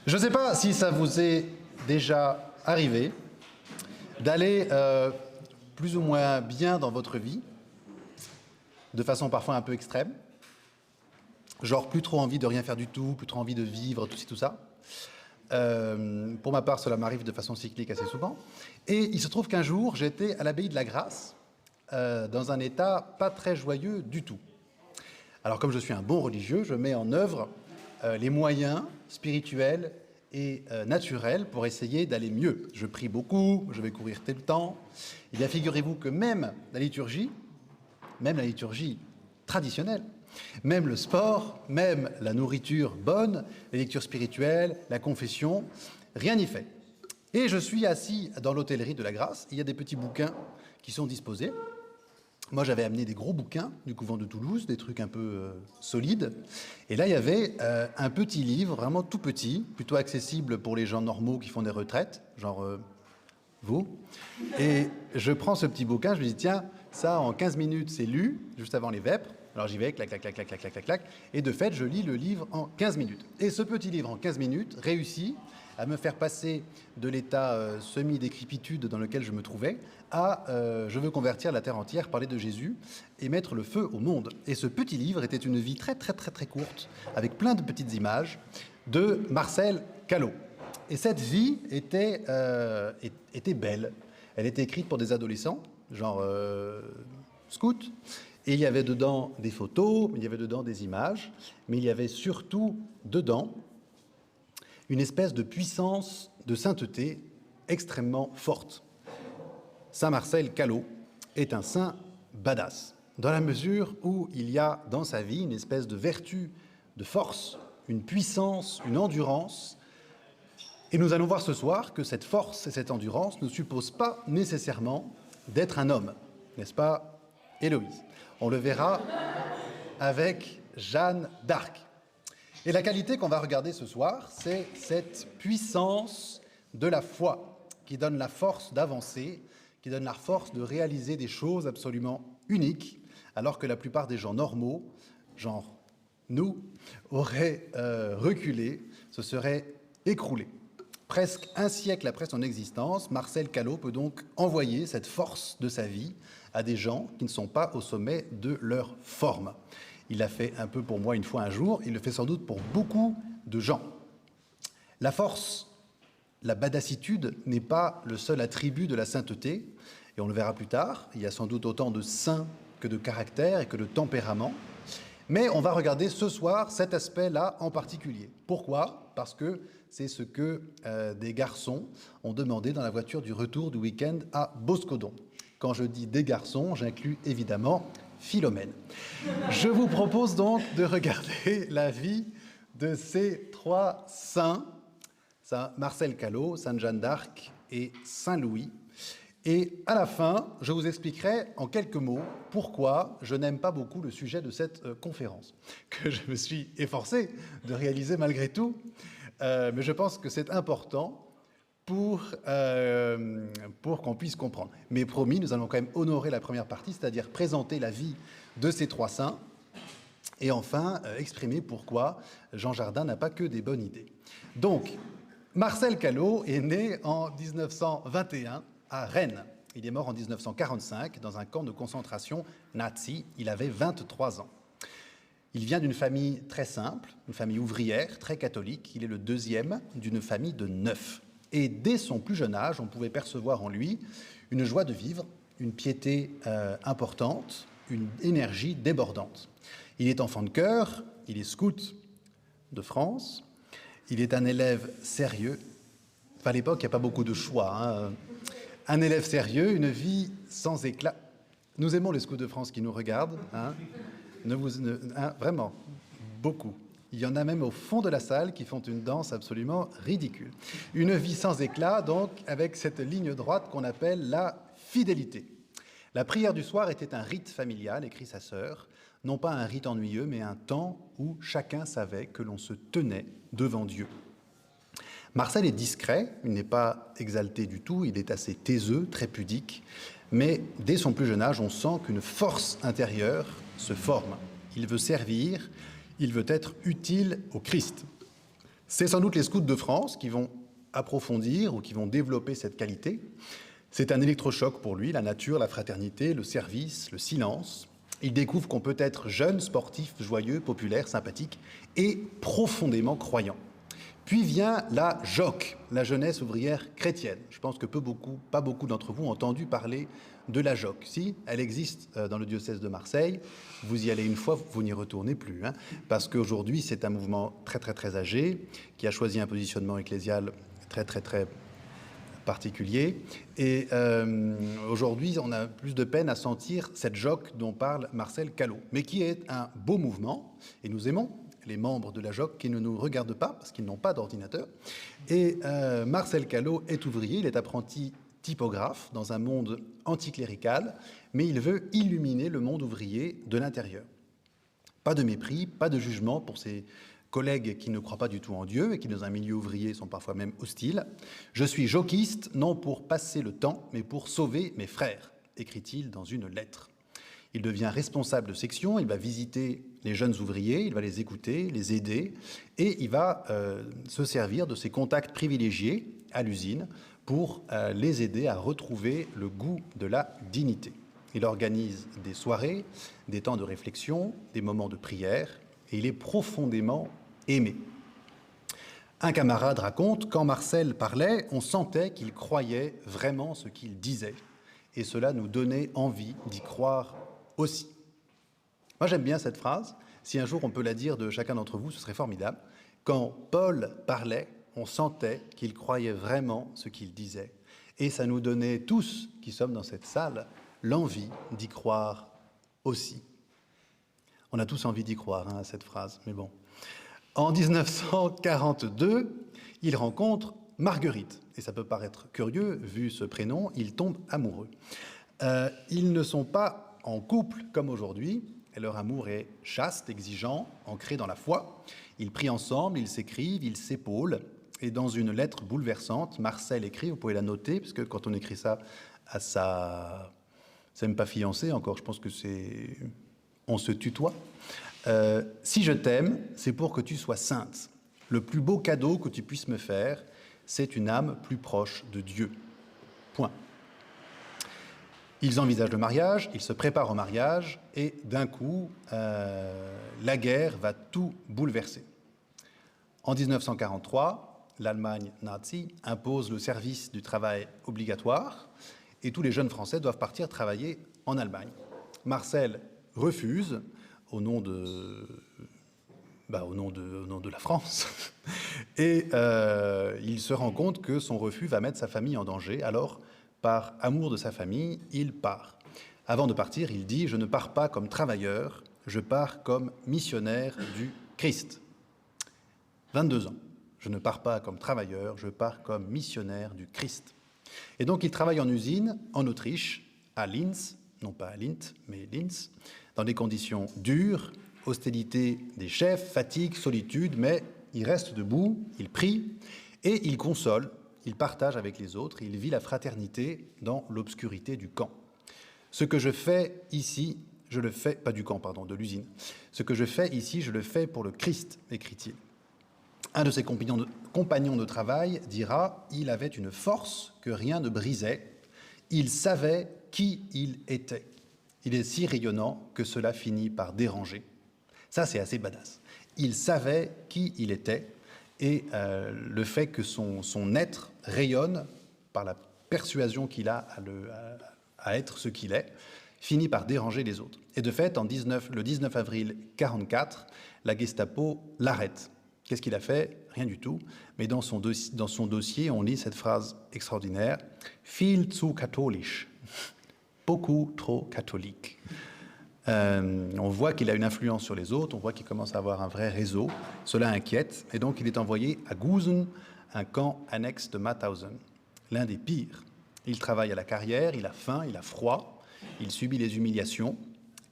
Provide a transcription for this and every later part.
Je ne sais pas si ça vous est déjà arrivé d'aller plus ou moins bien dans votre vie, de façon parfois un peu extrême, genre plus trop envie de rien faire du tout, plus trop envie de vivre, tout ci, tout ça. Pour ma part, cela m'arrive de façon cyclique assez souvent. Et il se trouve qu'un jour, j'étais à l'abbaye de la Grâce, dans un état pas très joyeux du tout. Alors comme je suis un bon religieux, je mets en œuvre les moyens spirituels et naturels pour essayer d'aller mieux. Je prie beaucoup, je vais courir tout le temps. Eh bien, figurez-vous que même la liturgie traditionnelle, même le sport, même la nourriture bonne, les lectures spirituelles, la confession, rien n'y fait. Et je suis assis dans l'hôtellerie de la Grâce, il y a des petits bouquins qui sont disposés. Moi, j'avais amené des gros bouquins du couvent de Toulouse, des trucs un peu solides. Et là, il y avait un petit livre, vraiment tout petit, plutôt accessible pour les gens normaux qui font des retraites, genre vous. Et je prends ce petit bouquin, je me dis, tiens, ça, en 15 minutes, c'est lu, juste avant les vêpres. Alors j'y vais, clac, clac, clac, clac, clac, clac, clac, clac. Et de fait, je lis le livre en 15 minutes. Et ce petit livre en 15 minutes réussit à me faire passer de l'état semi-décrépitude dans lequel je me trouvais à je veux convertir la terre entière, parler de Jésus et mettre le feu au monde. Et ce petit livre était une vie très, très, très, très courte, avec plein de petites images, de Marcel Callot. Et cette vie était belle. Elle était écrite pour des adolescents, genre scouts. Et il y avait dedans des photos, il y avait dedans des images, mais il y avait surtout dedans une espèce de puissance de sainteté extrêmement forte. Saint Marcel Callot est un saint badass, dans la mesure où il y a dans sa vie une espèce de vertu, de force, une puissance, une endurance. Et nous allons voir ce soir que cette force et cette endurance ne supposent pas nécessairement d'être un homme, n'est-ce pas, Héloïse? On le verra avec Jeanne d'Arc. Et la qualité qu'on va regarder ce soir, c'est cette puissance de la foi qui donne la force d'avancer, qui donne la force de réaliser des choses absolument uniques, alors que la plupart des gens normaux, genre nous, auraient reculé, se seraient écroulés. Presque un siècle après son existence, Marcel Callot peut donc envoyer cette force de sa vie à des gens qui ne sont pas au sommet de leur forme. Il l'a fait un peu pour moi une fois un jour, il le fait sans doute pour beaucoup de gens. La force, la badassitude n'est pas le seul attribut de la sainteté, et on le verra plus tard, il y a sans doute autant de saints que de caractère et que de tempérament, mais on va regarder ce soir cet aspect-là en particulier. Pourquoi ? Parce que c'est ce que des garçons ont demandé dans la voiture du retour du week-end à Boscodon. Quand je dis des garçons, j'inclus évidemment Philomène. Je vous propose donc de regarder la vie de ces trois saints, Saint Marcel Callot, Sainte Jeanne d'Arc et Saint Louis. Et à la fin, je vous expliquerai en quelques mots pourquoi je n'aime pas beaucoup le sujet de cette conférence, que je me suis efforcé de réaliser malgré tout, mais je pense que c'est important pour qu'on puisse comprendre. Mais promis, nous allons quand même honorer la première partie, c'est-à-dire présenter la vie de ces trois saints, et enfin exprimer pourquoi Jean Jardin n'a pas que des bonnes idées. Donc, Marcel Callot est né en 1921 à Rennes. Il est mort en 1945 dans un camp de concentration nazi. Il avait 23 ans. Il vient d'une famille très simple, une famille ouvrière, très catholique. Il est le deuxième d'une famille de 9. Et dès son plus jeune âge, on pouvait percevoir en lui une joie de vivre, une piété importante, une énergie débordante. Il est enfant de chœur, il est scout de France, il est un élève sérieux. Enfin, à l'époque, il n'y a pas beaucoup de choix, hein. Un élève sérieux, une vie sans éclat. Nous aimons les scouts de France qui nous regardent, hein. Vraiment, beaucoup. Il y en a même au fond de la salle qui font une danse absolument ridicule. Une vie sans éclat, donc, avec cette ligne droite qu'on appelle la fidélité. La prière du soir était un rite familial, écrit sa sœur, non pas un rite ennuyeux, mais un temps où chacun savait que l'on se tenait devant Dieu. Marcel est discret, il n'est pas exalté du tout, il est assez taiseux, très pudique, mais dès son plus jeune âge, on sent qu'une force intérieure se forme. Il veut servir, il veut être utile au Christ. C'est sans doute les scouts de France qui vont approfondir ou qui vont développer cette qualité. C'est un électrochoc pour lui, la nature, la fraternité, le service, le silence. Il découvre qu'on peut être jeune, sportif, joyeux, populaire, sympathique et profondément croyant. Puis vient la JOC, la jeunesse ouvrière chrétienne. Je pense que pas beaucoup d'entre vous ont entendu parler de la JOC. Si, elle existe dans le diocèse de Marseille. Vous y allez une fois, vous n'y retournez plus. Parce qu'aujourd'hui, c'est un mouvement très, très, très âgé qui a choisi un positionnement ecclésial très, très, très particulier. Et aujourd'hui, on a plus de peine à sentir cette JOC dont parle Marcel Callot, mais qui est un beau mouvement, et nous aimons les membres de la JOC qui ne nous regardent pas parce qu'ils n'ont pas d'ordinateur. Et Marcel Callot est ouvrier, il est apprenti typographe dans un monde anticlérical, mais il veut illuminer le monde ouvrier de l'intérieur. Pas de mépris, pas de jugement pour ses collègues qui ne croient pas du tout en Dieu et qui, dans un milieu ouvrier, sont parfois même hostiles. « Je suis joquiste, non pour passer le temps, mais pour sauver mes frères », écrit-il dans une lettre. Il devient responsable de section, il va visiter les jeunes ouvriers, il va les écouter, les aider, et il va se servir de ses contacts privilégiés à l'usine pour les aider à retrouver le goût de la dignité. Il organise des soirées, des temps de réflexion, des moments de prière, et il est profondément aimé. Un camarade raconte, quand Marcel parlait, on sentait qu'il croyait vraiment ce qu'il disait, et cela nous donnait envie d'y croire aussi. Moi, j'aime bien cette phrase. Si un jour on peut la dire de chacun d'entre vous, ce serait formidable. Quand Paul parlait, on sentait qu'il croyait vraiment ce qu'il disait. Et ça nous donnait tous, qui sommes dans cette salle, l'envie d'y croire aussi. On a tous envie d'y croire à cette phrase, mais bon. En 1942, il rencontre Marguerite. Et ça peut paraître curieux, vu ce prénom, ils tombent amoureux. Ils ne sont pas en couple comme aujourd'hui, et leur amour est chaste, exigeant, ancré dans la foi. Ils prient ensemble, ils s'écrivent, ils s'épaulent. Et dans une lettre bouleversante, Marcel écrit, vous pouvez la noter, parce que quand on écrit ça à sa... C'est même pas fiancé encore, je pense que c'est... On se tutoie. Si je t'aime, c'est pour que tu sois sainte. Le plus beau cadeau que tu puisses me faire, c'est une âme plus proche de Dieu. Point. Ils envisagent le mariage, ils se préparent au mariage, et d'un coup, la guerre va tout bouleverser. En 1943, l'Allemagne nazie impose le service du travail obligatoire, et tous les jeunes Français doivent partir travailler en Allemagne. Marcel refuse, au nom de la France, et il se rend compte que son refus va mettre sa famille en danger, alors par amour de sa famille, il part. Avant de partir, il dit « Je ne pars pas comme travailleur, je pars comme missionnaire du Christ ». 22 ans. Je ne pars pas comme travailleur, je pars comme missionnaire du Christ. Et donc, il travaille en usine, en Autriche, à Linz, non pas à Linth, mais Linz, dans des conditions dures, hostilité des chefs, fatigue, solitude, mais il reste debout, il prie et il console. Il partage avec les autres, il vit la fraternité dans l'obscurité du camp. Ce que je fais ici, je le fais, pas du camp, pardon, de l'usine. Ce que je fais ici, je le fais pour le Christ, écrit-il. Un de ses compagnons de travail dira, il avait une force que rien ne brisait. Il savait qui il était. Il est si rayonnant que cela finit par déranger. Ça, c'est assez badass. Il savait qui il était. Et le fait que son être rayonne par la persuasion qu'il a à être ce qu'il est, finit par déranger les autres. Et de fait, le 19 avril 1944, la Gestapo l'arrête. Qu'est-ce qu'il a fait? Rien du tout. Mais dans son dossier, on lit cette phrase extraordinaire « Viel zu katholisch », beaucoup trop catholique. On voit qu'il a une influence sur les autres, on voit qu'il commence à avoir un vrai réseau. Cela inquiète, et donc il est envoyé à Gusen, un camp annexe de Mauthausen, l'un des pires. Il travaille à la carrière, il a faim, il a froid, il subit les humiliations,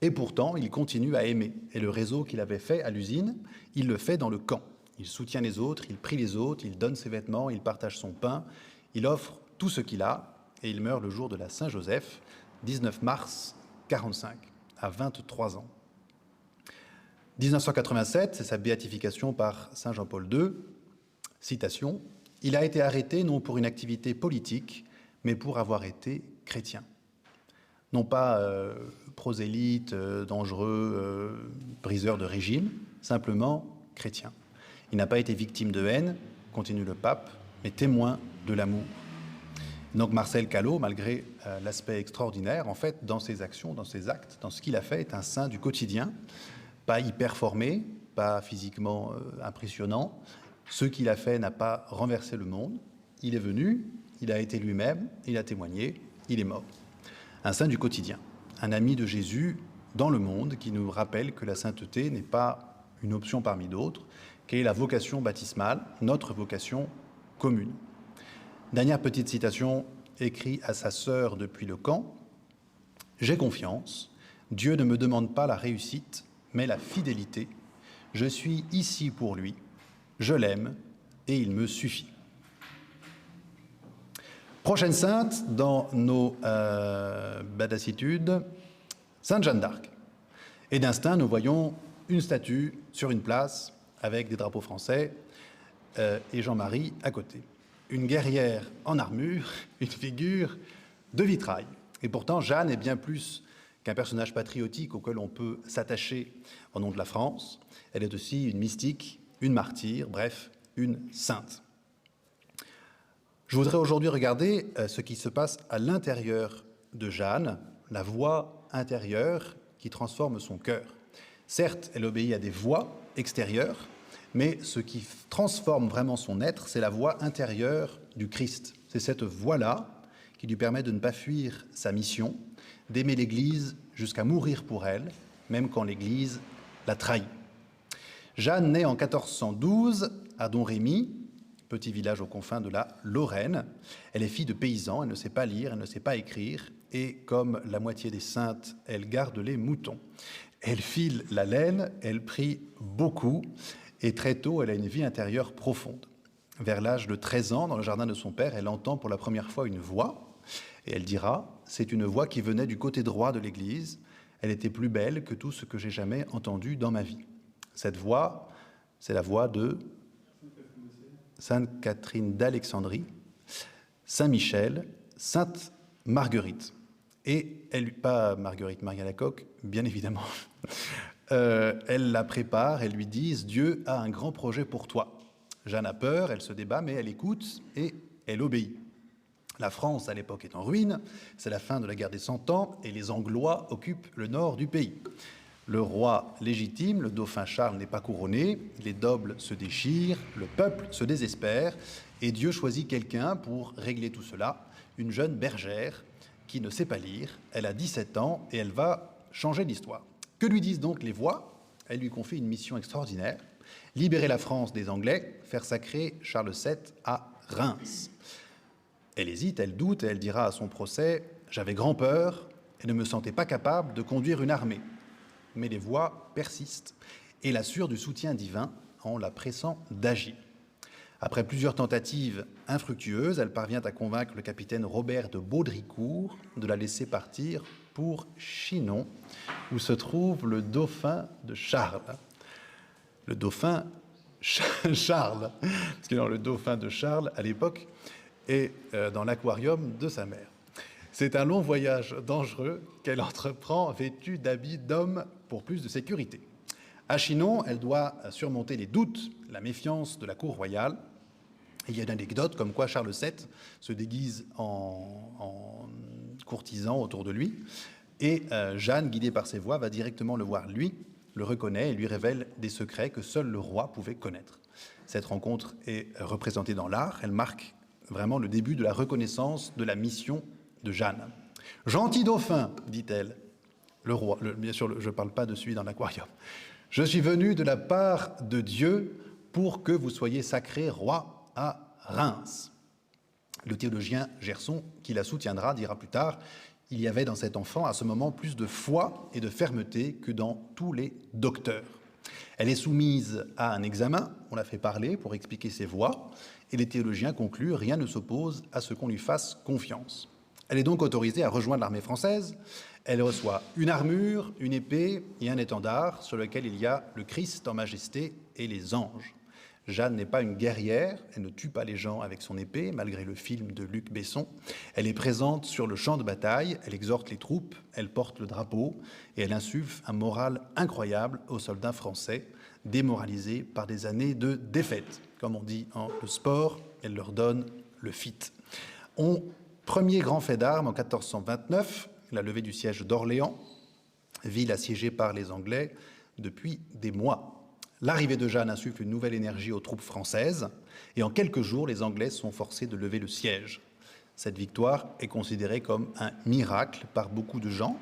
et pourtant il continue à aimer. Et le réseau qu'il avait fait à l'usine, il le fait dans le camp. Il soutient les autres, il prie les autres, il donne ses vêtements, il partage son pain, il offre tout ce qu'il a, et il meurt le jour de la Saint-Joseph, 19 mars 1945. À 23 ans. 1987, c'est sa béatification par Saint Jean-Paul II. Citation, « Il a été arrêté non pour une activité politique, mais pour avoir été chrétien. » Non pas prosélyte, dangereux, briseur de régime, simplement chrétien. Il n'a pas été victime de haine, continue le pape, mais témoin de l'amour. Donc Marcel Callot, malgré l'aspect extraordinaire, en fait, dans ses actions, dans ses actes, dans ce qu'il a fait, est un saint du quotidien, pas hyper formé, pas physiquement impressionnant. Ce qu'il a fait n'a pas renversé le monde. Il est venu, il a été lui-même, il a témoigné, il est mort. Un saint du quotidien, un ami de Jésus dans le monde qui nous rappelle que la sainteté n'est pas une option parmi d'autres, qu'elle est la vocation baptismale, notre vocation commune. Dernière petite citation écrite à sa sœur depuis le camp. « J'ai confiance, Dieu ne me demande pas la réussite, mais la fidélité. Je suis ici pour lui, je l'aime et il me suffit. » Prochaine sainte dans nos badassitudes, Sainte Jeanne d'Arc. Et d'instinct, nous voyons une statue sur une place avec des drapeaux français et Jean-Marie à côté. Une guerrière en armure, une figure de vitrail. Et pourtant, Jeanne est bien plus qu'un personnage patriotique auquel on peut s'attacher au nom de la France. Elle est aussi une mystique, une martyre, bref, une sainte. Je voudrais aujourd'hui regarder ce qui se passe à l'intérieur de Jeanne, la voix intérieure qui transforme son cœur. Certes, elle obéit à des voix extérieures, mais ce qui transforme vraiment son être, c'est la voix intérieure du Christ. C'est cette voix-là qui lui permet de ne pas fuir sa mission, d'aimer l'Église jusqu'à mourir pour elle, même quand l'Église la trahit. Jeanne naît en 1412 à Domrémy, petit village aux confins de la Lorraine. Elle est fille de paysans, elle ne sait pas lire, elle ne sait pas écrire, et comme la moitié des saintes, elle garde les moutons. Elle file la laine, elle prie beaucoup, et très tôt, elle a une vie intérieure profonde. Vers l'âge de 13 ans, dans le jardin de son père, elle entend pour la première fois une voix, et elle dira, c'est une voix qui venait du côté droit de l'Église, elle était plus belle que tout ce que j'ai jamais entendu dans ma vie. Cette voix, c'est la voix de Sainte Catherine d'Alexandrie, Saint Michel, Sainte Marguerite. Et elle, pas Marguerite Marie Alacoque, bien évidemment, elle la prépare, elle lui dit « Dieu a un grand projet pour toi ». Jeanne a peur, elle se débat, mais elle écoute et elle obéit. La France, à l'époque, est en ruine, c'est la fin de la guerre des 100 ans, et les Anglois occupent le nord du pays. Le roi légitime, le dauphin Charles, n'est pas couronné, les nobles se déchirent, le peuple se désespère, et Dieu choisit quelqu'un pour régler tout cela, une jeune bergère qui ne sait pas lire, elle a 17 ans et elle va changer l'histoire. Que lui disent donc les voix ? Elle lui confie une mission extraordinaire, libérer la France des Anglais, faire sacrer Charles VII à Reims. Elle hésite, elle doute et elle dira à son procès « J'avais grand peur et ne me sentais pas capable de conduire une armée ». Mais les voix persistent et l'assurent du soutien divin en la pressant d'agir. Après plusieurs tentatives infructueuses, elle parvient à convaincre le capitaine Robert de Baudricourt de la laisser partir pour Chinon, où se trouve le dauphin de Charles. Le dauphin Charles, parce que le dauphin de Charles, à l'époque, est dans l'aquarium de sa mère. C'est un long voyage dangereux qu'elle entreprend vêtue d'habits d'homme pour plus de sécurité. À Chinon, elle doit surmonter les doutes, la méfiance de la cour royale. Et il y a une anecdote comme quoi Charles VII se déguise en courtisan autour de lui. Et Jeanne, guidée par ses voix, va directement le voir lui, le reconnaît et lui révèle des secrets que seul le roi pouvait connaître. Cette rencontre est représentée dans l'art. Elle marque vraiment le début de la reconnaissance de la mission de Jeanne. « Gentil dauphin, dit-elle. Le roi, bien sûr, je ne parle pas de celui dans l'aquarium. Je suis venu de la part de Dieu pour que vous soyez sacré roi à Reims. » Le théologien Gerson, qui la soutiendra, dira plus tard « Il y avait dans cet enfant, à ce moment, plus de foi et de fermeté que dans tous les docteurs. » Elle est soumise à un examen, on la fait parler pour expliquer ses voix, et les théologiens concluent « Rien ne s'oppose à ce qu'on lui fasse confiance. » Elle est donc autorisée à rejoindre l'armée française. Elle reçoit une armure, une épée et un étendard sur lequel il y a le Christ en majesté et les anges. Jeanne n'est pas une guerrière, elle ne tue pas les gens avec son épée, malgré le film de Luc Besson. Elle est présente sur le champ de bataille, elle exhorte les troupes, elle porte le drapeau et elle insuffle un moral incroyable aux soldats français, démoralisés par des années de défaite. Comme on dit en le sport, elle leur donne le fit. Premier grand fait d'armes en 1429, la levée du siège d'Orléans, ville assiégée par les Anglais depuis des mois. L'arrivée de Jeanne insuffle une nouvelle énergie aux troupes françaises et en quelques jours, les Anglais sont forcés de lever le siège. Cette victoire est considérée comme un miracle par beaucoup de gens.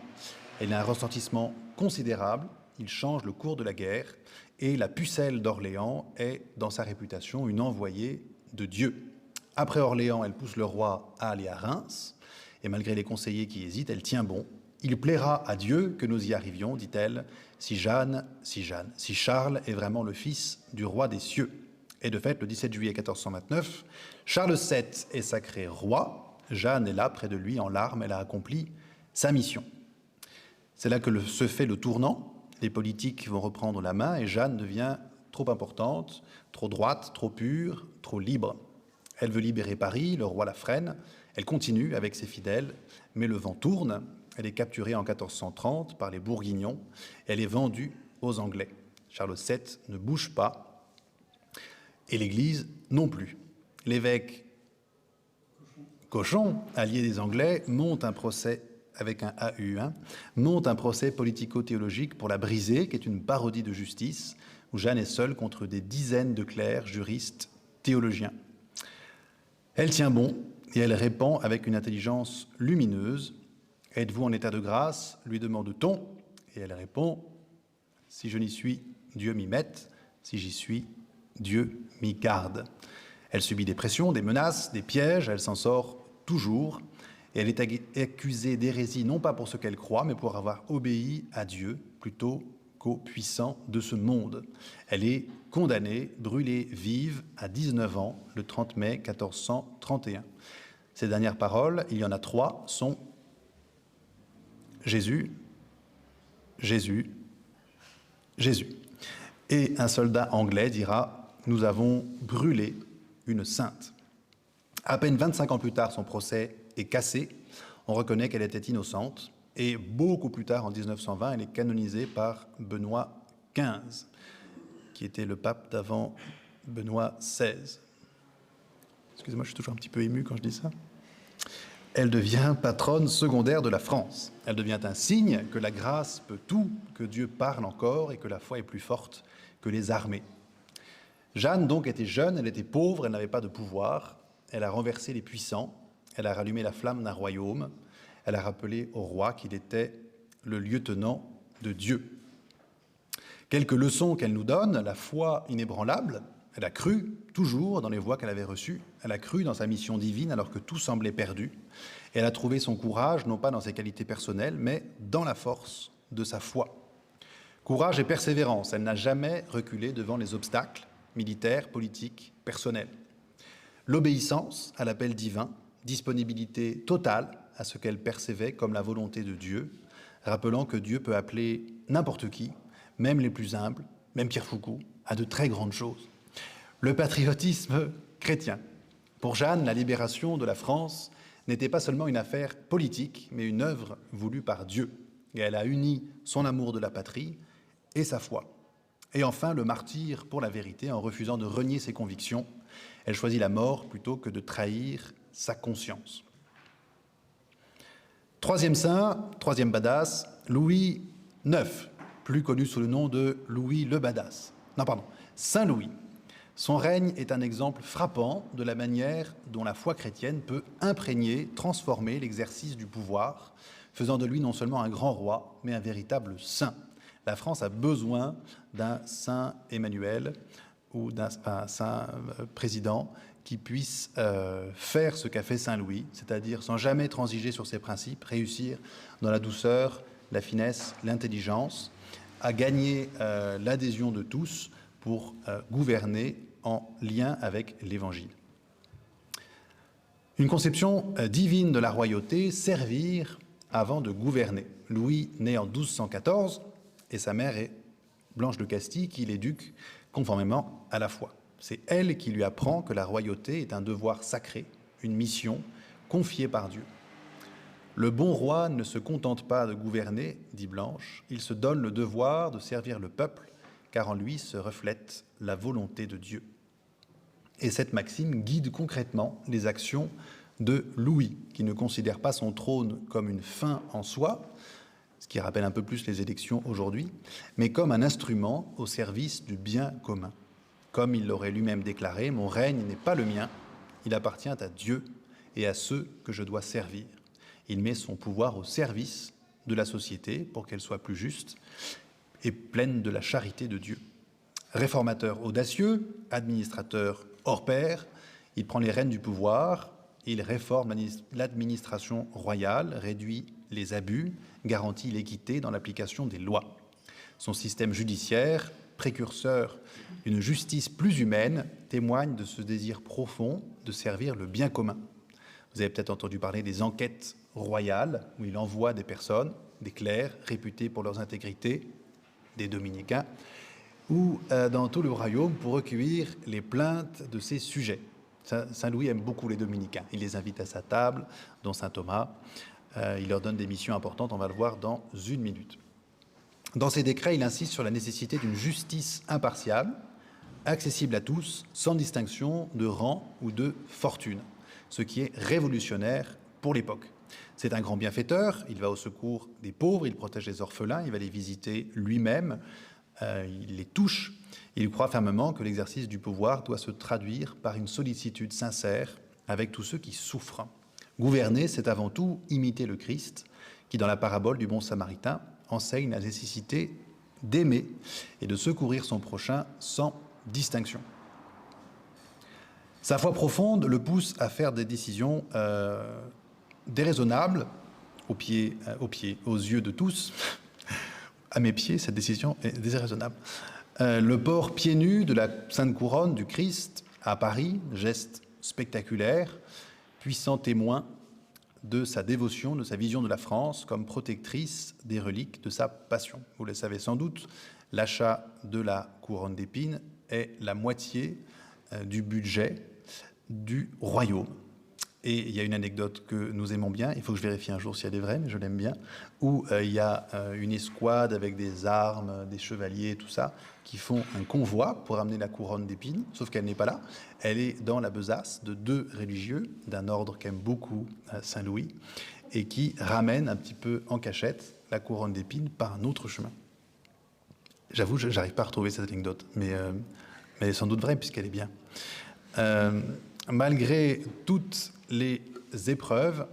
Elle a un retentissement considérable, il change le cours de la guerre et la pucelle d'Orléans est, dans sa réputation, une envoyée de Dieu. Après Orléans, elle pousse le roi à aller à Reims et malgré les conseillers qui hésitent, elle tient bon. Il plaira à Dieu que nous y arrivions, dit-elle, si Charles est vraiment le fils du roi des cieux. Et de fait, le 17 juillet 1429, Charles VII est sacré roi. Jeanne est là, près de lui, en larmes. Elle a accompli sa mission. C'est là que se fait le tournant. Les politiques vont reprendre la main et Jeanne devient trop importante, trop droite, trop pure, trop libre. Elle veut libérer Paris, le roi la freine. Elle continue avec ses fidèles, mais le vent tourne. Elle est capturée en 1430 par les Bourguignons. Elle est vendue aux Anglais. Charles VII ne bouge pas et l'Église non plus. L'évêque Cochon, allié des Anglais, monte un procès avec un AU, monte un procès politico-théologique pour la briser, qui est une parodie de justice, où Jeanne est seule contre des dizaines de clercs, juristes, théologiens. Elle tient bon et elle répond avec une intelligence lumineuse. « Êtes-vous en état de grâce ?» lui demande-t-on. Et elle répond « Si je n'y suis, Dieu m'y mette. Si j'y suis, Dieu m'y garde. » Elle subit des pressions, des menaces, des pièges. Elle s'en sort toujours. Et elle est accusée d'hérésie, non pas pour ce qu'elle croit, mais pour avoir obéi à Dieu plutôt qu'aux puissants de ce monde. Elle est condamnée, brûlée vive à 19 ans, le 30 mai 1431. Ses dernières paroles, il y en a 3, sont « Jésus, Jésus, Jésus ». Et un soldat anglais dira « Nous avons brûlé une sainte ». À peine 25 ans plus tard, son procès est cassé. On reconnaît qu'elle était innocente. Et beaucoup plus tard, en 1920, elle est canonisée par Benoît XV, qui était le pape d'avant Benoît XVI. Excusez-moi, je suis toujours un petit peu ému quand je dis ça. Elle devient patronne secondaire de la France. Elle devient un signe que la grâce peut tout, que Dieu parle encore et que la foi est plus forte que les armées. Jeanne, donc, était jeune, elle était pauvre, elle n'avait pas de pouvoir. Elle a renversé les puissants, elle a rallumé la flamme d'un royaume, elle a rappelé au roi qu'il était le lieutenant de Dieu. Quelques leçons qu'elle nous donne, la foi inébranlable, elle a cru toujours dans les voies qu'elle avait reçues, elle a cru dans sa mission divine alors que tout semblait perdu, et elle a trouvé son courage non pas dans ses qualités personnelles, mais dans la force de sa foi. Courage et persévérance, elle n'a jamais reculé devant les obstacles militaires, politiques, personnels. L'obéissance à l'appel divin, disponibilité totale à ce qu'elle percevait comme la volonté de Dieu, rappelant que Dieu peut appeler n'importe qui, même les plus humbles, même Pierre Foucault, à de très grandes choses. Le patriotisme chrétien. Pour Jeanne, la libération de la France n'était pas seulement une affaire politique, mais une œuvre voulue par Dieu. Et elle a uni son amour de la patrie et sa foi. Et enfin, le martyre pour la vérité, en refusant de renier ses convictions. Elle choisit la mort plutôt que de trahir sa conscience. Troisième saint, troisième badass, Louis IX, plus connu sous le nom de Louis le Badass. Saint Louis. Son règne est un exemple frappant de la manière dont la foi chrétienne peut imprégner, transformer l'exercice du pouvoir, faisant de lui non seulement un grand roi, mais un véritable saint. La France a besoin d'un saint Emmanuel ou d'un saint président qui puisse faire ce qu'a fait Saint Louis, c'est-à-dire sans jamais transiger sur ses principes, réussir dans la douceur, la finesse, l'intelligence, à gagner l'adhésion de tous pour gouverner en lien avec l'Évangile. Une conception divine de la royauté, servir avant de gouverner. Louis naît en 1214 et sa mère est Blanche de Castille qui l'éduque conformément à la foi. C'est elle qui lui apprend que la royauté est un devoir sacré, une mission confiée par Dieu. Le bon roi ne se contente pas de gouverner, dit Blanche, il se donne le devoir de servir le peuple, car en lui se reflète la volonté de Dieu. Et cette maxime guide concrètement les actions de Louis, qui ne considère pas son trône comme une fin en soi, ce qui rappelle un peu plus les élections aujourd'hui, mais comme un instrument au service du bien commun. Comme il l'aurait lui-même déclaré, « Mon règne n'est pas le mien, il appartient à Dieu et à ceux que je dois servir. » Il met son pouvoir au service de la société pour qu'elle soit plus juste et pleine de la charité de Dieu. Réformateur audacieux, administrateur hors pair, il prend les rênes du pouvoir, il réforme l'administration royale, réduit les abus, garantit l'équité dans l'application des lois. Son système judiciaire, précurseur d'une justice plus humaine, témoigne de ce désir profond de servir le bien commun. Vous avez peut-être entendu parler des enquêtes royales, où il envoie des personnes, des clercs réputés pour leur intégrité, des dominicains, ou dans tout le royaume pour recueillir les plaintes de ses sujets. Saint Louis aime beaucoup les dominicains. Il les invite à sa table, dont saint Thomas. Il leur donne des missions importantes, on va le voir dans une minute. Dans ses décrets, il insiste sur la nécessité d'une justice impartiale, accessible à tous, sans distinction de rang ou de fortune, ce qui est révolutionnaire pour l'époque. C'est un grand bienfaiteur, il va au secours des pauvres, il protège les orphelins, il va les visiter lui-même, il les touche. Il croit fermement que l'exercice du pouvoir doit se traduire par une sollicitude sincère avec tous ceux qui souffrent. Gouverner, c'est avant tout imiter le Christ, qui, dans la parabole du bon Samaritain, enseigne la nécessité d'aimer et de secourir son prochain sans distinction. Sa foi profonde le pousse à faire des décisions déraisonnables aux yeux de tous. À mes pieds, cette décision est déraisonnable. Le port pieds nus de la Sainte Couronne du Christ à Paris, geste spectaculaire, puissant témoin de sa dévotion, de sa vision de la France comme protectrice des reliques de sa passion. Vous le savez sans doute, l'achat de la couronne d'épines est la moitié du budget du royaume. Et il y a une anecdote que nous aimons bien, il faut que je vérifie un jour si elle est vraie, mais je l'aime bien, où il y a une escouade avec des armes, des chevaliers, tout ça, qui font un convoi pour amener la couronne d'épines, sauf qu'elle n'est pas là. Elle est dans la besace de deux religieux d'un ordre qu'aime beaucoup Saint Louis, et qui ramènent un petit peu en cachette la couronne d'épines par un autre chemin. J'avoue, je n'arrive pas à retrouver cette anecdote, mais elle est sans doute vraie puisqu'elle est bien. Malgré toutes les épreuves,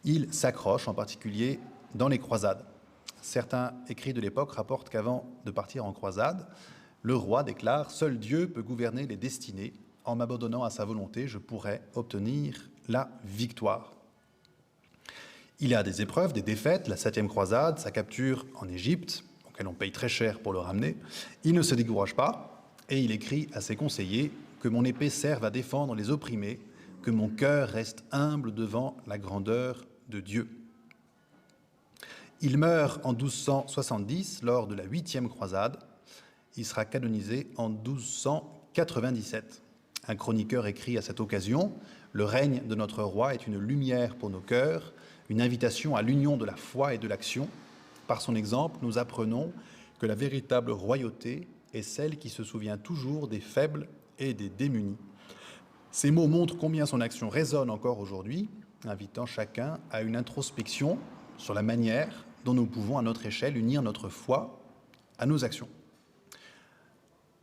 il s'accroche, en particulier dans les croisades. Certains écrits de l'époque rapportent qu'avant de partir en croisade, le roi déclare « Seul Dieu peut gouverner les destinées. En m'abandonnant à sa volonté, je pourrais obtenir la victoire. » Il y a des épreuves, des défaites, la 7e croisade, sa capture en Égypte, auquel on paye très cher pour le ramener. Il ne se décourage pas et il écrit à ses conseillers « Que mon épée serve à défendre les opprimés, que mon cœur reste humble devant la grandeur de Dieu. » Il meurt en 1270 lors de la 8e croisade. Il sera canonisé en 1297. Un chroniqueur écrit à cette occasion « Le règne de notre roi est une lumière pour nos cœurs, une invitation à l'union de la foi et de l'action. Par son exemple, nous apprenons que la véritable royauté est celle qui se souvient toujours des faibles et des démunis. » Ces mots montrent combien son action résonne encore aujourd'hui, invitant chacun à une introspection sur la manière dont nous pouvons, à notre échelle, unir notre foi à nos actions.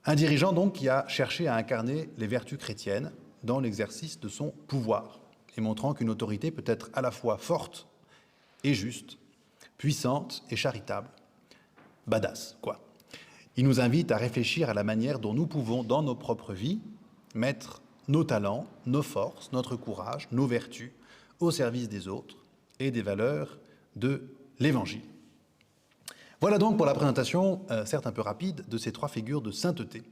Un dirigeant, donc, qui a cherché à incarner les vertus chrétiennes dans l'exercice de son pouvoir, et montrant qu'une autorité peut être à la fois forte et juste, puissante et charitable. Badass, quoi. Il nous invite à réfléchir à la manière dont nous pouvons, dans nos propres vies, mettre nos talents, nos forces, notre courage, nos vertus au service des autres et des valeurs de l'Évangile. Voilà donc pour la présentation, certes un peu rapide, de ces trois figures de sainteté.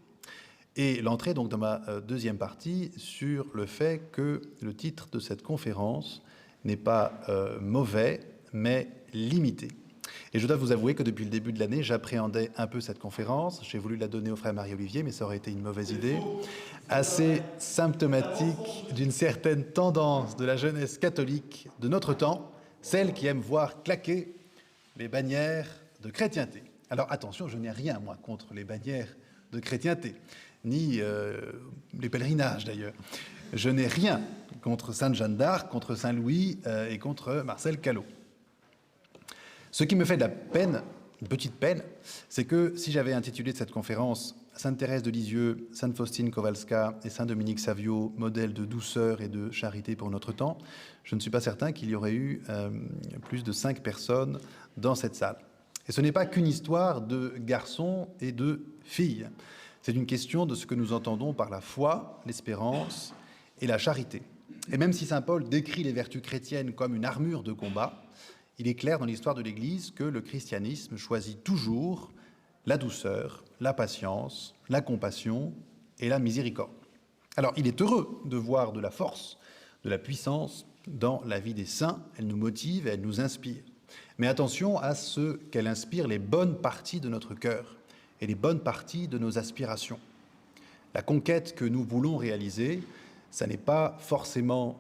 Et l'entrée donc dans ma deuxième partie sur le fait que le titre de cette conférence n'est pas mauvais, mais limité. Et je dois vous avouer que depuis le début de l'année, j'appréhendais un peu cette conférence. J'ai voulu la donner au frère Marie-Olivier, mais ça aurait été une mauvaise idée. Assez symptomatique d'une certaine tendance de la jeunesse catholique de notre temps, celle qui aime voir claquer les bannières de chrétienté. Alors attention, je n'ai rien, moi, contre les bannières de chrétienté, ni les pèlerinages d'ailleurs. Je n'ai rien contre Sainte Jeanne d'Arc, contre Saint Louis et contre Marcel Callot. Ce qui me fait de la peine, une petite peine, c'est que si j'avais intitulé cette conférence « Sainte Thérèse de Lisieux, Sainte Faustine Kowalska et Saint Dominique Savio, modèle de douceur et de charité pour notre temps », je ne suis pas certain qu'il y aurait eu plus de 5 personnes dans cette salle. Et ce n'est pas qu'une histoire de garçons et de filles. C'est une question de ce que nous entendons par la foi, l'espérance et la charité. Et même si saint Paul décrit les vertus chrétiennes comme une armure de combat, il est clair dans l'histoire de l'Église que le christianisme choisit toujours la douceur, la patience, la compassion et la miséricorde. Alors, il est heureux de voir de la force, de la puissance dans la vie des saints. Elle nous motive et elle nous inspire. Mais attention à ce qu'elle inspire les bonnes parties de notre cœur et les bonnes parties de nos aspirations. La conquête que nous voulons réaliser, ça n'est pas forcément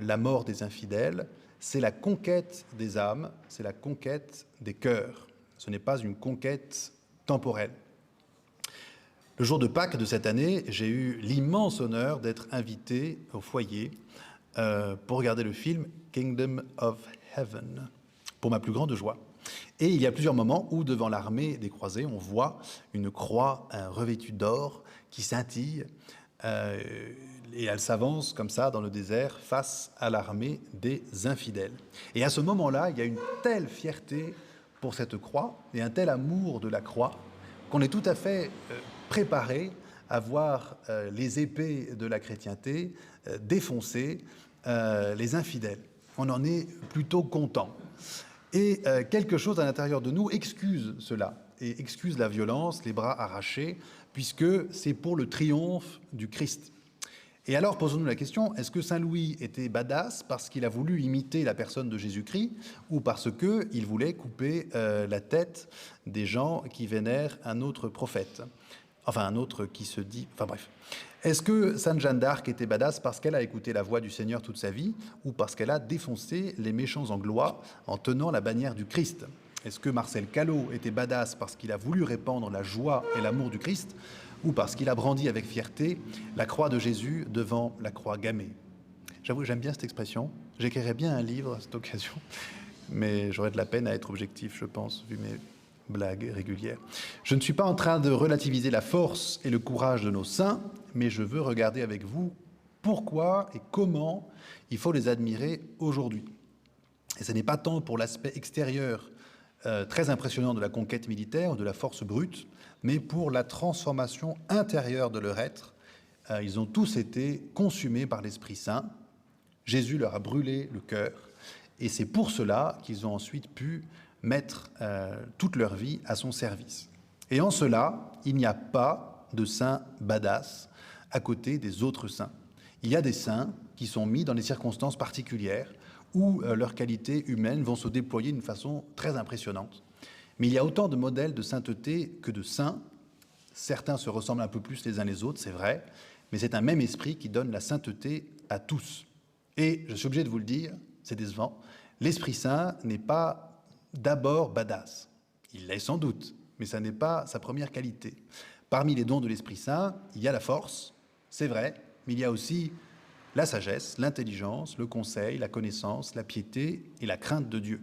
la mort des infidèles, c'est la conquête des âmes, c'est la conquête des cœurs. Ce n'est pas une conquête temporelle. Le jour de Pâques de cette année, j'ai eu l'immense honneur d'être invité au foyer pour regarder le film Kingdom of Heaven, pour ma plus grande joie. Et il y a plusieurs moments où, devant l'armée des croisés, on voit une croix revêtue d'or qui scintille, et elle s'avance comme ça dans le désert face à l'armée des infidèles. Et à ce moment-là, il y a une telle fierté pour cette croix et un tel amour de la croix qu'on est tout à fait préparé à voir les épées de la chrétienté défoncer les infidèles. On en est plutôt content. Et quelque chose à l'intérieur de nous excuse cela et excuse la violence, les bras arrachés, puisque c'est pour le triomphe du Christ. Et alors, posons-nous la question, est-ce que Saint Louis était badass parce qu'il a voulu imiter la personne de Jésus-Christ ou parce qu'il voulait couper la tête des gens qui vénèrent un autre prophète? Enfin, un autre qui se dit... Enfin bref. Est-ce que Sainte Jeanne d'Arc était badass parce qu'elle a écouté la voix du Seigneur toute sa vie ou parce qu'elle a défoncé les méchants anglois en tenant la bannière du Christ? Est-ce que Marcel Callot était badass parce qu'il a voulu répandre la joie et l'amour du Christ ou parce qu'il a brandi avec fierté la croix de Jésus devant la croix gammée? J'avoue, j'aime bien cette expression. J'écrirais bien un livre à cette occasion, mais j'aurais de la peine à être objectif, je pense, vu mes blagues régulières. Je ne suis pas en train de relativiser la force et le courage de nos saints, mais je veux regarder avec vous pourquoi et comment il faut les admirer aujourd'hui. Et ce n'est pas tant pour l'aspect extérieur très impressionnant de la conquête militaire ou de la force brute, mais pour la transformation intérieure de leur être. Ils ont tous été consumés par l'Esprit Saint. Jésus leur a brûlé le cœur, et c'est pour cela qu'ils ont ensuite pu mettre toute leur vie à son service. Et en cela, il n'y a pas de saints badass à côté des autres saints. Il y a des saints qui sont mis dans des circonstances particulières où leurs qualités humaines vont se déployer d'une façon très impressionnante. Mais il y a autant de modèles de sainteté que de saints. Certains se ressemblent un peu plus les uns les autres, c'est vrai, mais c'est un même esprit qui donne la sainteté à tous. Et je suis obligé de vous le dire, c'est décevant, l'Esprit Saint n'est pas d'abord badass. Il l'est sans doute, mais ça n'est pas sa première qualité. Parmi les dons de l'Esprit Saint, il y a la force, c'est vrai, mais il y a aussi la sagesse, l'intelligence, le conseil, la connaissance, la piété et la crainte de Dieu.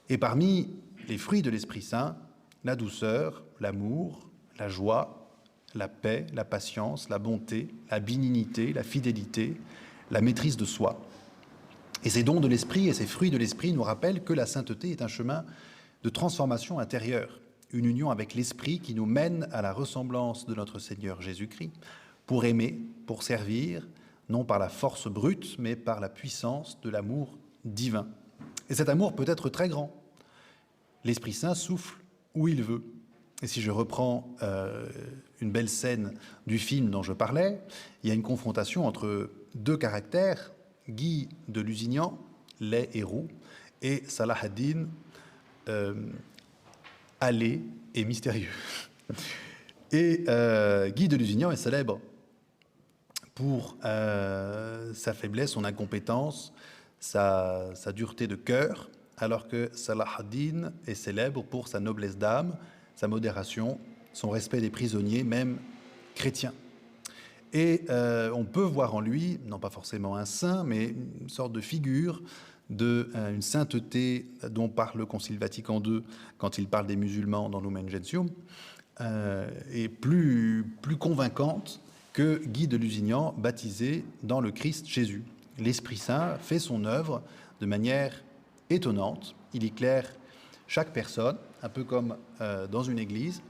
Et parmi les fruits de l'Esprit Saint, la douceur, l'amour, la joie, la paix, la patience, la bonté, la bénignité, la fidélité, la maîtrise de soi. Et ces dons de l'Esprit et ces fruits de l'Esprit nous rappellent que la sainteté est un chemin de transformation intérieure, une union avec l'Esprit qui nous mène à la ressemblance de notre Seigneur Jésus-Christ, pour aimer, pour servir, non par la force brute, mais par la puissance de l'amour divin. Et cet amour peut être très grand. L'Esprit Saint souffle où il veut. Et si je reprends une belle scène du film dont je parlais, il y a une confrontation entre deux caractères, Guy de Lusignan, laid et roux, et Salah ad-Din, allé et mystérieux. Et Guy de Lusignan est célèbre pour sa faiblesse, son incompétence, sa dureté de cœur, alors que Salah ad-Din est célèbre pour sa noblesse d'âme, sa modération, son respect des prisonniers, même chrétiens. Et on peut voir en lui, non pas forcément un saint, mais une sorte de figure d'une sainteté dont parle le Concile Vatican II quand il parle des musulmans dans Lumen Gentium, et plus convaincante que Guy de Lusignan, baptisé dans le Christ Jésus. L'Esprit Saint fait son œuvre de manière étonnante. Il éclaire chaque personne, un peu comme dans une église,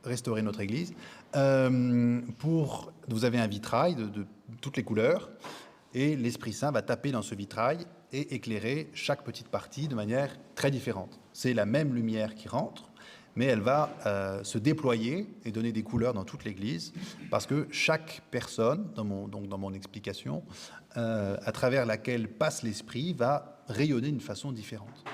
restaurer notre église. Vous avez un vitrail de toutes les couleurs, et l'Esprit Saint va taper dans ce vitrail et éclairer chaque petite partie de manière très différente. C'est la même lumière qui rentre, mais elle va se déployer et donner des couleurs dans toute l'Église, parce que chaque personne, dans mon explication, à travers laquelle passe l'Esprit, va rayonner d'une façon différente.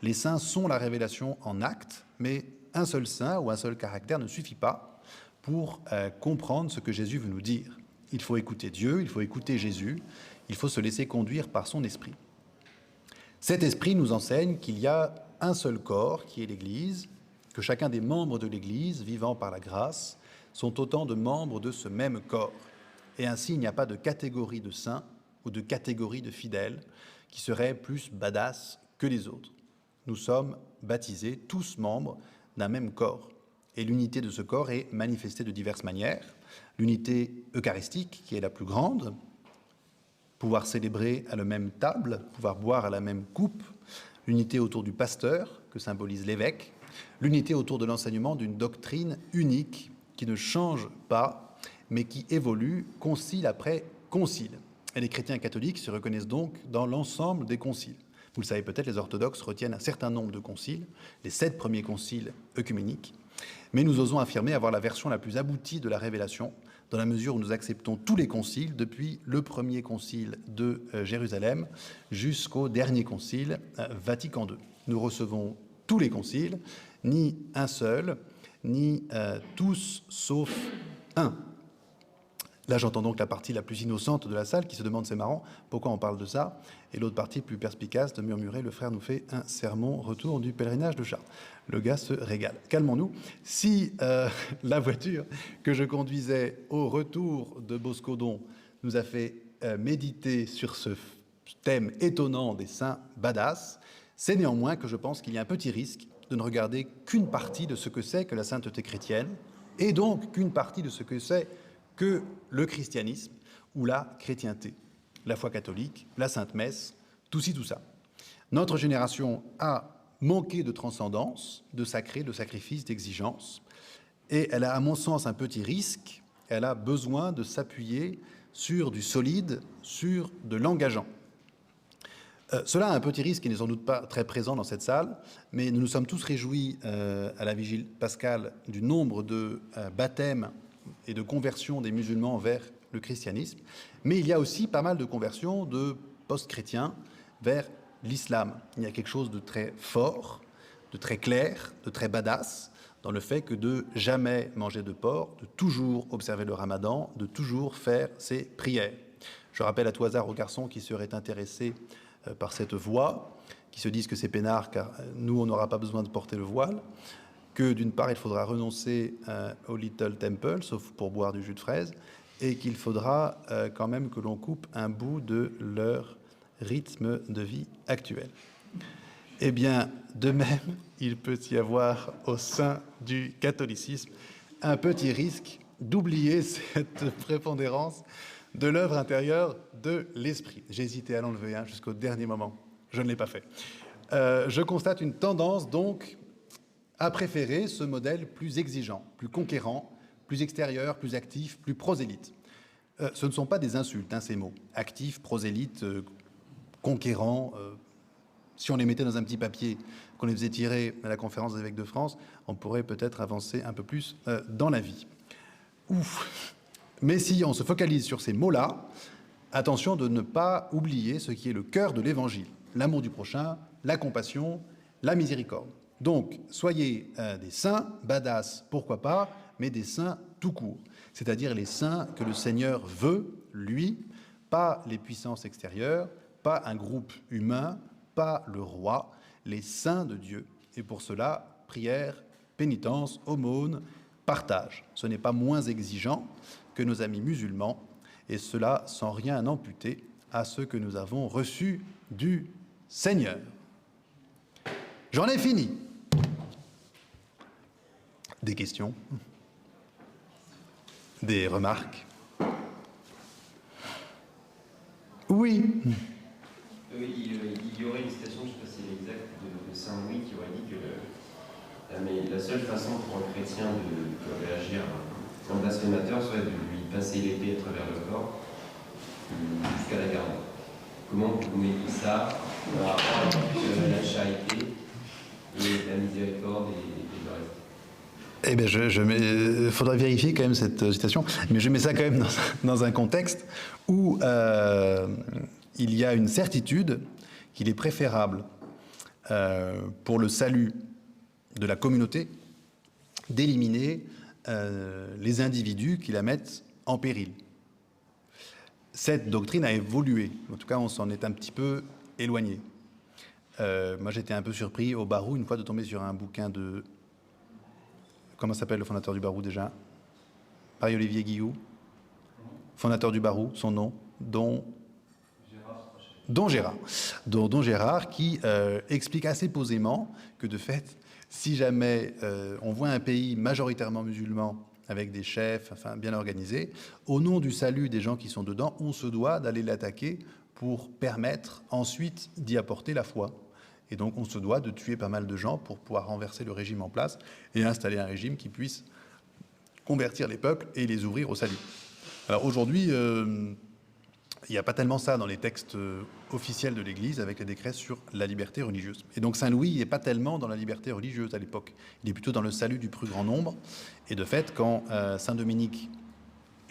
Les saints sont la révélation en acte, mais un seul saint ou un seul caractère ne suffit pas pour comprendre ce que Jésus veut nous dire. Il faut écouter Dieu, il faut écouter Jésus, il faut se laisser conduire par son Esprit. Cet Esprit nous enseigne qu'il y a un seul corps qui est l'Église, que chacun des membres de l'Église, vivant par la grâce, sont autant de membres de ce même corps. Et ainsi, il n'y a pas de catégorie de saints ou de catégorie de fidèles qui seraient plus badass que les autres. Nous sommes baptisés, tous membres d'un même corps. Et l'unité de ce corps est manifestée de diverses manières. L'unité eucharistique, qui est la plus grande, pouvoir célébrer à la même table, pouvoir boire à la même coupe, l'unité autour du pasteur, que symbolise l'évêque, l'unité autour de l'enseignement d'une doctrine unique qui ne change pas, mais qui évolue concile après concile. Et les chrétiens catholiques se reconnaissent donc dans l'ensemble des conciles. Vous le savez peut-être, les orthodoxes retiennent un certain nombre de conciles, les 7 premiers conciles œcuméniques, mais nous osons affirmer avoir la version la plus aboutie de la révélation, dans la mesure où nous acceptons tous les conciles, depuis le premier concile de Jérusalem jusqu'au dernier concile, Vatican II. Nous recevons tous les conciles, ni un seul, ni tous sauf un. Là, j'entends donc la partie la plus innocente de la salle qui se demande, c'est marrant, pourquoi on parle de ça? Et l'autre partie plus perspicace de murmurer, le frère nous fait un sermon, retour du pèlerinage de Chartres. Le gars se régale. Calmons-nous. Si la voiture que je conduisais au retour de Boscodon nous a fait méditer sur ce thème étonnant des saints badass, c'est néanmoins que je pense qu'il y a un petit risque de ne regarder qu'une partie de ce que c'est que la sainteté chrétienne, et donc qu'une partie de ce que c'est que le christianisme ou la chrétienté, la foi catholique, la Sainte Messe, tout ci, tout ça. Notre génération a manqué de transcendance, de sacré, de sacrifice, d'exigence, et elle a, à mon sens, un petit risque. Elle a besoin de s'appuyer sur du solide, sur de l'engageant. Cela a un petit risque qui n'est sans doute pas très présent dans cette salle, mais nous nous sommes tous réjouis à la vigile pascale du nombre de baptêmes et de conversion des musulmans vers le christianisme, mais il y a aussi pas mal de conversions de post-chrétiens vers l'islam. Il y a quelque chose de très fort, de très clair, de très badass dans le fait que de jamais manger de porc, de toujours observer le ramadan, de toujours faire ses prières. Je rappelle à tout hasard aux garçons qui seraient intéressés par cette voie, qui se disent que c'est peinard car nous on n'aura pas besoin de porter le voile, que d'une part il faudra renoncer au Little Temple, sauf pour boire du jus de fraise, et qu'il faudra quand même que l'on coupe un bout de leur rythme de vie actuel. Eh bien, de même, il peut y avoir au sein du catholicisme un petit risque d'oublier cette prépondérance de l'œuvre intérieure de l'esprit. J'ai hésité à l'enlever jusqu'au dernier moment. Je ne l'ai pas fait. Je constate une tendance donc à préférer ce modèle plus exigeant, plus conquérant, plus extérieur, plus actif, plus prosélyte. Ce ne sont pas des insultes, ces mots. Actif, prosélyte, conquérant. Si on les mettait dans un petit papier, qu'on les faisait tirer à la conférence des évêques de France, on pourrait peut-être avancer un peu plus dans la vie. Ouf. Mais si on se focalise sur ces mots-là, attention de ne pas oublier ce qui est le cœur de l'Évangile. L'amour du prochain, la compassion, la miséricorde. Donc, soyez des saints, badass, pourquoi pas, mais des saints tout court. C'est-à-dire les saints que le Seigneur veut, lui, pas les puissances extérieures, pas un groupe humain, pas le roi, les saints de Dieu. Et pour cela, prière, pénitence, aumône, partage. Ce n'est pas moins exigeant que nos amis musulmans, et cela sans rien amputer à ceux que nous avons reçus du Seigneur. J'en ai fini. Des questions? Des remarques? Oui. Oui, il y aurait une citation, je ne sais pas si elle est exacte, de Saint Louis qui aurait dit que mais la seule façon pour un chrétien de réagir à un blasphémateur serait de lui passer l'épée à travers le corps jusqu'à la garde. Comment vous mettez ça dans la charité et la miséricorde et le reste? Eh bien, il faudrait vérifier quand même cette citation, mais je mets ça quand même dans un contexte où il y a une certitude qu'il est préférable pour le salut de la communauté d'éliminer les individus qui la mettent en péril. Cette doctrine a évolué, en tout cas on s'en est un petit peu éloigné. Moi j'étais un peu surpris au Barou une fois de tomber sur un bouquin de... Comment s'appelle le fondateur du Barou déjà? Marie-Olivier Guillou, fondateur du Barou, son nom, Don Gérard, qui explique assez posément que de fait, si jamais on voit un pays majoritairement musulman avec des chefs bien organisés, au nom du salut des gens qui sont dedans, on se doit d'aller l'attaquer pour permettre ensuite d'y apporter la foi. Et donc on se doit de tuer pas mal de gens pour pouvoir renverser le régime en place et installer un régime qui puisse convertir les peuples et les ouvrir au salut. Alors aujourd'hui, il n'y a pas tellement ça dans les textes officiels de l'Église avec les décrets sur la liberté religieuse. Et donc Saint Louis n'est pas tellement dans la liberté religieuse à l'époque. Il est plutôt dans le salut du plus grand nombre. Et de fait, quand Saint Dominique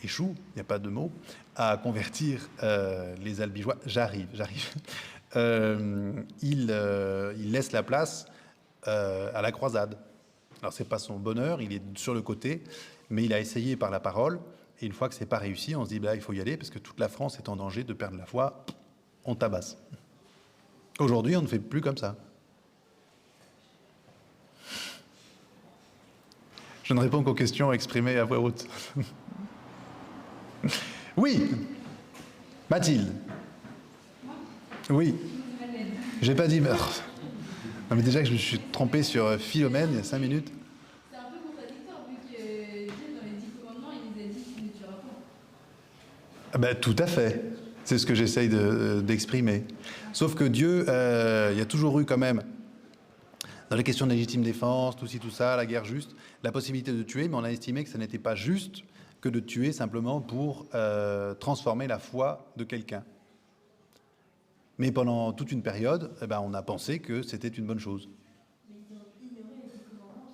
échoue, il n'y a pas de mot, à convertir les albigeois, j'arrive. Il laisse la place à la croisade. Alors c'est pas son bonheur, il est sur le côté, mais il a essayé par la parole. Et une fois que c'est pas réussi, on se dit, il faut y aller parce que toute la France est en danger de perdre la foi. On tabasse. Aujourd'hui, on ne fait plus comme ça. Je ne réponds qu'aux questions exprimées à voix haute. Oui, Mathilde. Oui. J'ai pas dit... Non, mais déjà que je me suis trompé sur Philomène il y a 5 minutes. C'est un peu contradictoire vu que Dieu, dans les 10 commandements, il nous a dit qu'il ne tuera pas. Tout à fait. C'est ce que j'essaye d'exprimer. Sauf que Dieu, il y a toujours eu quand même, dans les questions de légitime défense, tout ci, tout ça, la guerre juste, la possibilité de tuer, mais on a estimé que ça n'était pas juste que de tuer simplement pour transformer la foi de quelqu'un. Mais pendant toute une période, on a pensé que c'était une bonne chose.